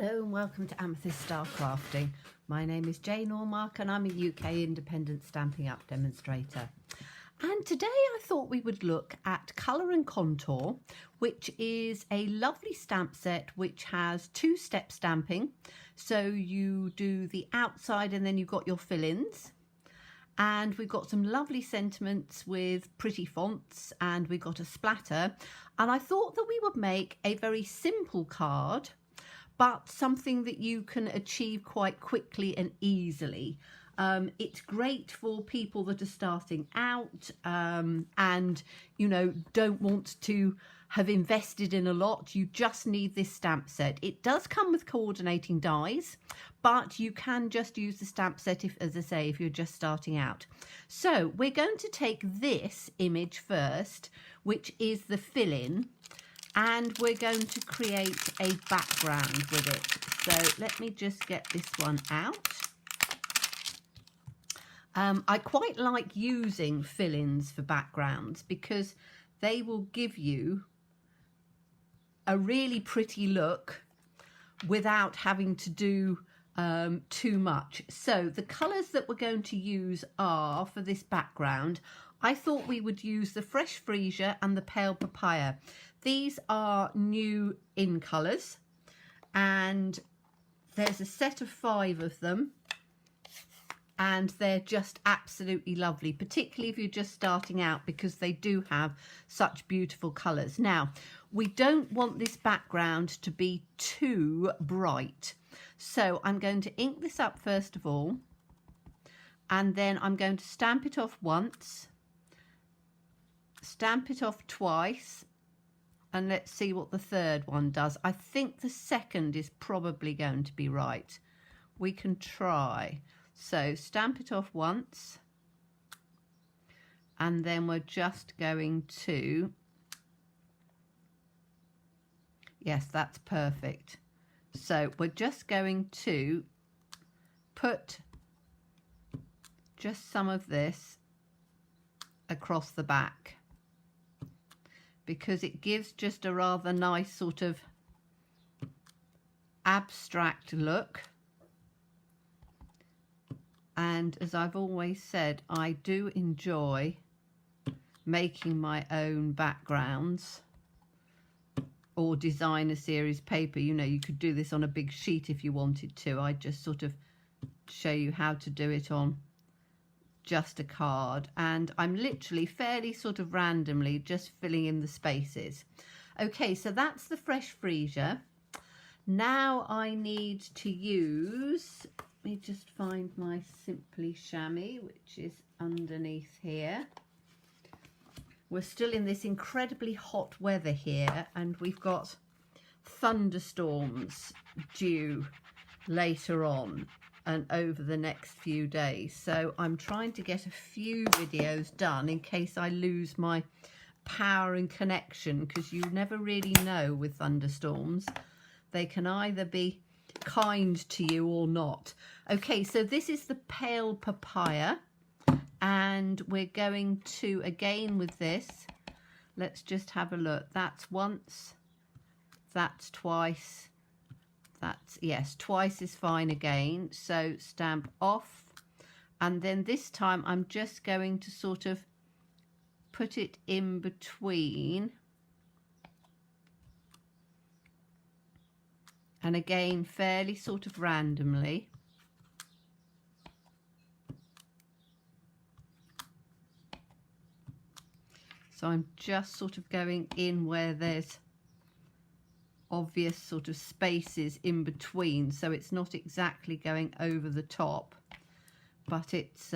Hello and welcome to Amethyst Star Crafting. My name is Jane Allmark and I'm a UK independent Stampin' Up demonstrator. And today I thought we would look at Colour and Contour, which is a lovely stamp set which has two-step stamping. So you do the outside and then you've got your fill-ins. And we've got some lovely sentiments with pretty fonts and we've got a splatter. And I thought that we would make a very simple card, but something that you can achieve quite quickly and easily. It's great for people that are starting out and, you know, don't want to have invested in a lot. You just need this stamp set. It does come with coordinating dies, but you can just use the stamp set, if, as I say, if you're just starting out. So we're going to take this image first, which is the fill-in, and we're going to create a background with it. So let me just get this one out. I quite like using fill-ins for backgrounds because they will give you a really pretty look without having to do too much. So the colours that we're going to use are, for this background, I thought we would use the Fresh Freesia and the Pale Papaya. These are new in colours and there's a set of 5 of them and they're just absolutely lovely, particularly if you're just starting out, because they do have such beautiful colours. Now, we don't want this background to be too bright, so I'm going to ink this up first of all, and then I'm going to stamp it off once, stamp it off twice, and let's see what the third one does. I think the second is probably going to be right. We can try. So stamp it off once, and then we're just going to, yes, that's perfect. So we're just going to put just some of this across the back, because it gives just a rather nice sort of abstract look. And as I've always said, I do enjoy making my own backgrounds or designer series paper. You know, you could do this on a big sheet if you wanted to. I just sort of show you how to do it on just a card, and I'm literally fairly sort of randomly just filling in the spaces. Okay, so that's the Fresh Freesia. Now I need to use, let me just find my Simply Chamois, which is underneath here. We're still in this incredibly hot weather here, and we've got thunderstorms due later on and over the next few days. So I'm trying to get a few videos done in case I lose my power and connection, because you never really know with thunderstorms. They can either be kind to you or not. Okay, so this is the Pale Papaya, and we're going to, again with this, let's just have a look. That's once, that's twice, that's, yes, twice is fine again. So stamp off, and then this time I'm just going to sort of put it in between, and again fairly sort of randomly. So I'm just sort of going in where there's obvious sort of spaces in between, so it's not exactly going over the top, but it's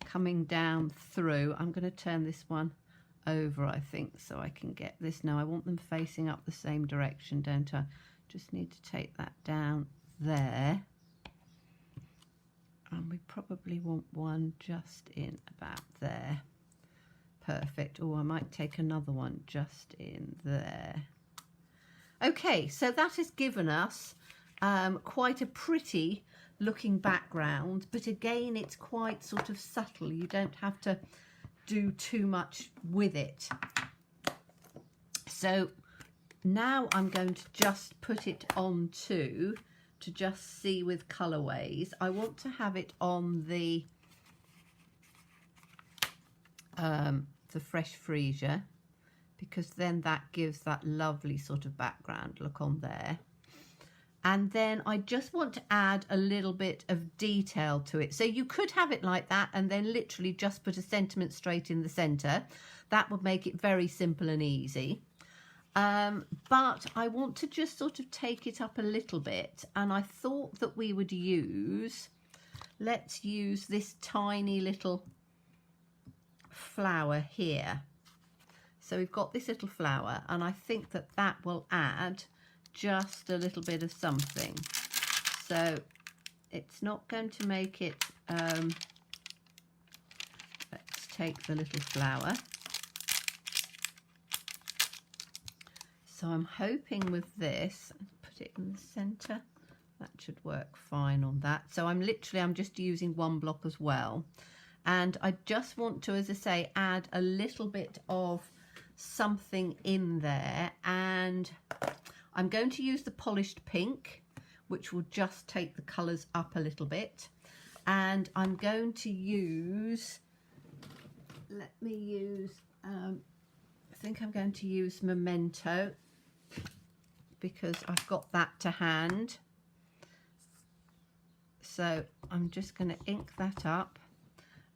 coming down through. I'm going to turn this one over, I think, so I can get this. Now I want them facing up the same direction, don't I? Just need to take that down there, and we probably want one just in about there. Perfect. Oh, I might take another one just in there. Okay, so that has given us quite a pretty looking background, but again it's quite sort of subtle. You don't have to do too much with it. So now I'm going to just put it on to just see with colourways. I want to have it on the fresh freesia, because then that gives that lovely sort of background look on there. And then I just want to add a little bit of detail to it. So you could have it like that and then literally just put a sentiment straight in the centre. That would make it very simple and easy. But I want to just sort of take it up a little bit, and I thought that we would let's use this tiny little flower here. So we've got this little flower, and I think that that will add just a little bit of something. So it's not going to make it, let's take the little flower. So I'm hoping with this, put it in the centre, that should work fine on that. So I'm just using one block as well. And I just want to, as I say, add a little bit of something in there. And I'm going to use the polished pink, which will just take the colours up a little bit. And I'm going to use, I think I'm going to use Memento, because I've got that to hand. So I'm just going to ink that up,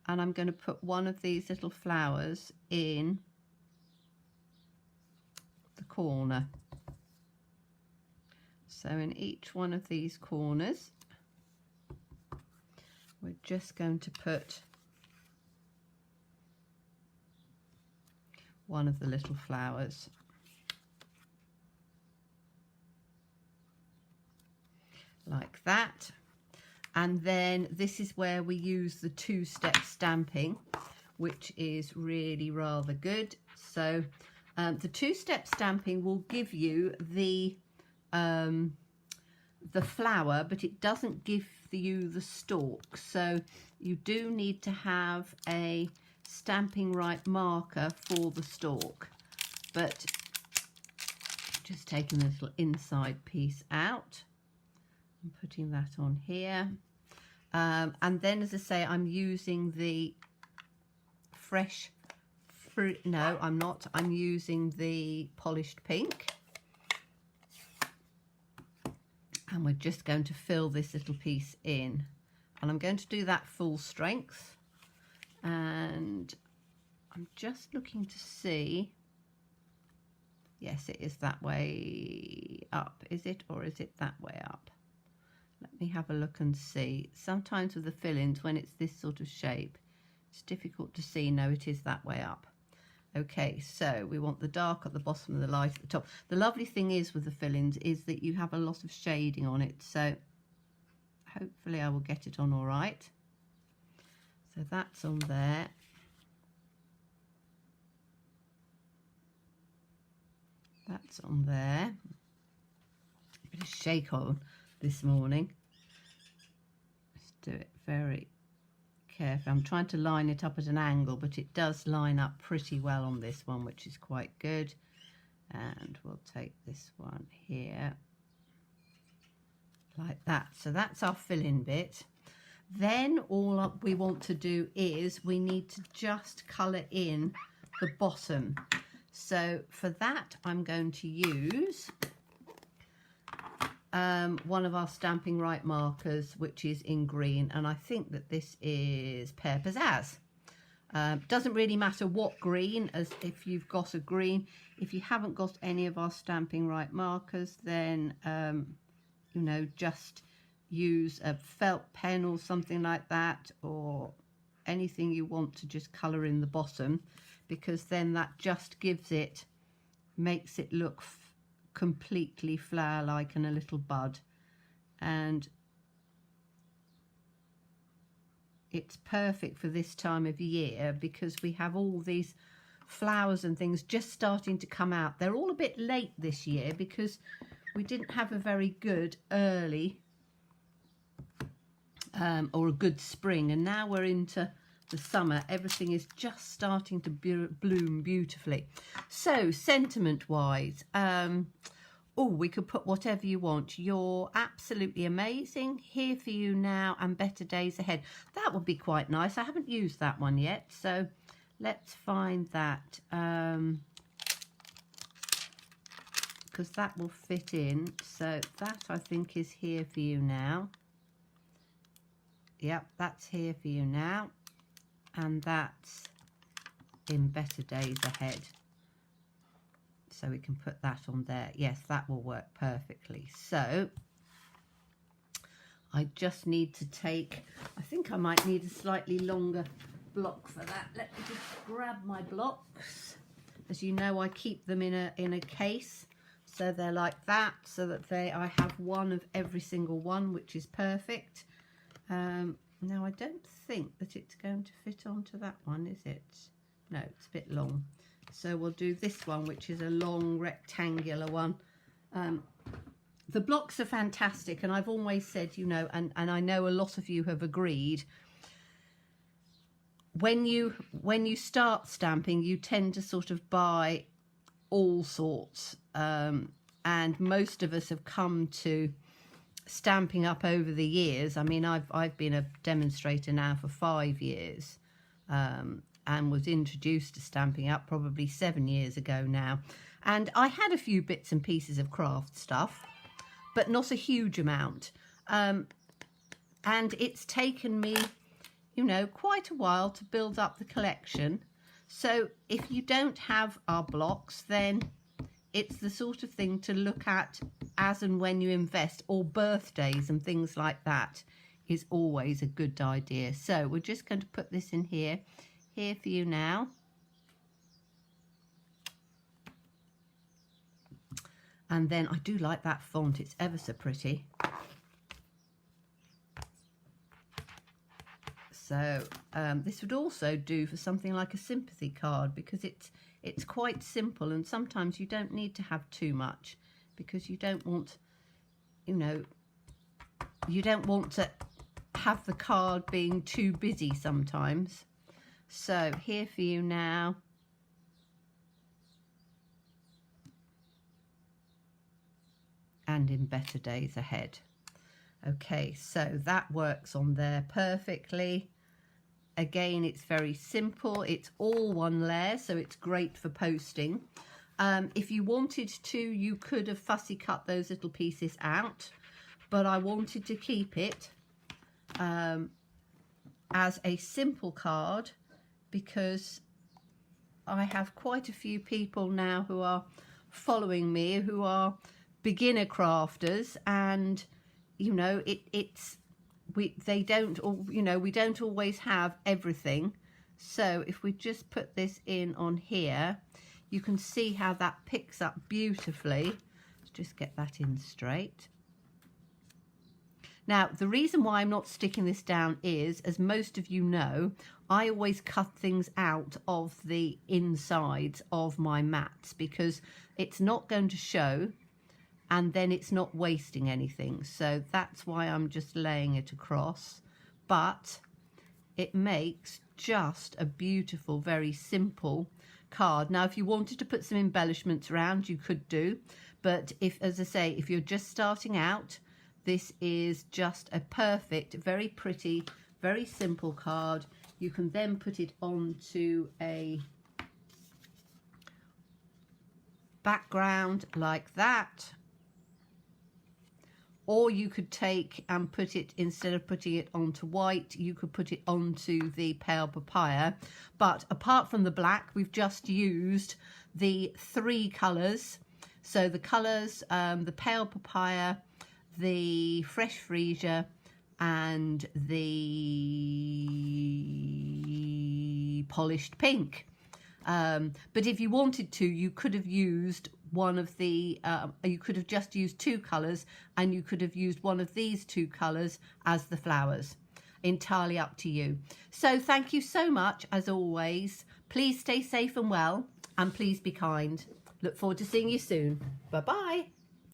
and I'm going to put one of these little flowers in the corner. So in each one of these corners, we're just going to put one of the little flowers. Like that. And then this is where we use the two-step stamping, which is really rather good. So the two-step stamping will give you the flower, but it doesn't give you the stalk. So you do need to have a stamping right marker for the stalk. But just taking the little inside piece out and putting that on here. And then, as I say, I'm using the fresh fruit. No, I'm not. I'm using the polished pink. And we're just going to fill this little piece in. And I'm going to do that full strength. And I'm just looking to see. Yes, it is that way up. Is it? Or is it that way up? Let me have a look and see. Sometimes with the fill-ins, when it's this sort of shape, it's difficult to see. No, it is that way up. Okay, so we want the dark at the bottom and the light at the top. The lovely thing is with the fill-ins is that you have a lot of shading on it. So hopefully I will get it on all right. So that's on there. That's on there. A bit of shake on this morning. Let's do it very carefully. I'm trying to line it up at an angle, but it does line up pretty well on this one, which is quite good. And we'll take this one here like that. So that's our fill-in bit. Then all we want to do is we need to just colour in the bottom. So for that, I'm going to use one of our Stamping Right markers, which is in green, and I think that this is Pear Pizzazz. Doesn't really matter what green, as if you've got a green. If you haven't got any of our Stamping Right markers, then you know, just use a felt pen or something like that, or anything you want to just colour in the bottom, because then that just gives it, makes it look completely flower-like and a little bud. And it's perfect for this time of year because we have all these flowers and things just starting to come out. They're all a bit late this year because we didn't have a very good early or a good spring, and now we're into the summer, everything is just starting to bloom beautifully. So sentiment wise, oh, we could put whatever you want. You're absolutely amazing, here for you now, and better days ahead. That would be quite nice. I haven't used that one yet, so let's find that, because that will fit in. So that, I think, is here for you now. Yep, that's here for you now, and that's in better days ahead. So we can put that on there. Yes, that will work perfectly. So I just need to take, I think I might need a slightly longer block for that. Let me just grab my blocks. As you know, I keep them in a case, so they're like that, so that I have one of every single one, which is perfect. Now I don't think that it's going to fit onto that one, is it? No, it's a bit long. So we'll do this one, which is a long rectangular one. The blocks are fantastic, and I've always said, you know, and I know a lot of you have agreed, when you start stamping, you tend to sort of buy all sorts, and most of us have come to stamping up over the years. I mean, I've been a demonstrator now for 5 years, and was introduced to Stamping Up probably 7 years ago now. And I had a few bits and pieces of craft stuff, but not a huge amount. And it's taken me, you know, quite a while to build up the collection. So if you don't have our blocks, then it's the sort of thing to look at as and when you invest, or birthdays and things like that is always a good idea. So we're just going to put this in here for you now. And then I do like that font, it's ever so pretty. So this would also do for something like a sympathy card, because it's quite simple, and sometimes you don't need to have too much, because you don't want, you know, you don't want to have the card being too busy sometimes. So here for you now. And in better days ahead. Okay, so that works on there perfectly. Again, it's very simple. It's all one layer, so it's great for posting. If you wanted to, you could have fussy cut those little pieces out, but I wanted to keep it as a simple card, because I have quite a few people now who are following me who are beginner crafters, and you know, they don't, you know, we don't always have everything. So if we just put this in on here, you can see how that picks up beautifully. Let's just get that in straight. Now, the reason why I'm not sticking this down is, as most of you know, I always cut things out of the insides of my mats, because it's not going to show, and then it's not wasting anything. So that's why I'm just laying it across. But it makes just a beautiful, very simple card. Now, if you wanted to put some embellishments around, you could do. But if, as I say, if you're just starting out, this is just a perfect, very pretty, very simple card. You can then put it onto a background like that. Or you could take and put it, instead of putting it onto white, you could put it onto the pale papaya. But apart from the black, we've just used the 3 colours. So the colours, the pale papaya, the fresh freesia, and the polished pink. But if you wanted to, you could have used one of the, you could have just used 2 colours, and you could have used one of these 2 colours as the flowers. Entirely up to you. So thank you so much, as always. Please stay safe and well, and please be kind. Look forward to seeing you soon. Bye-bye.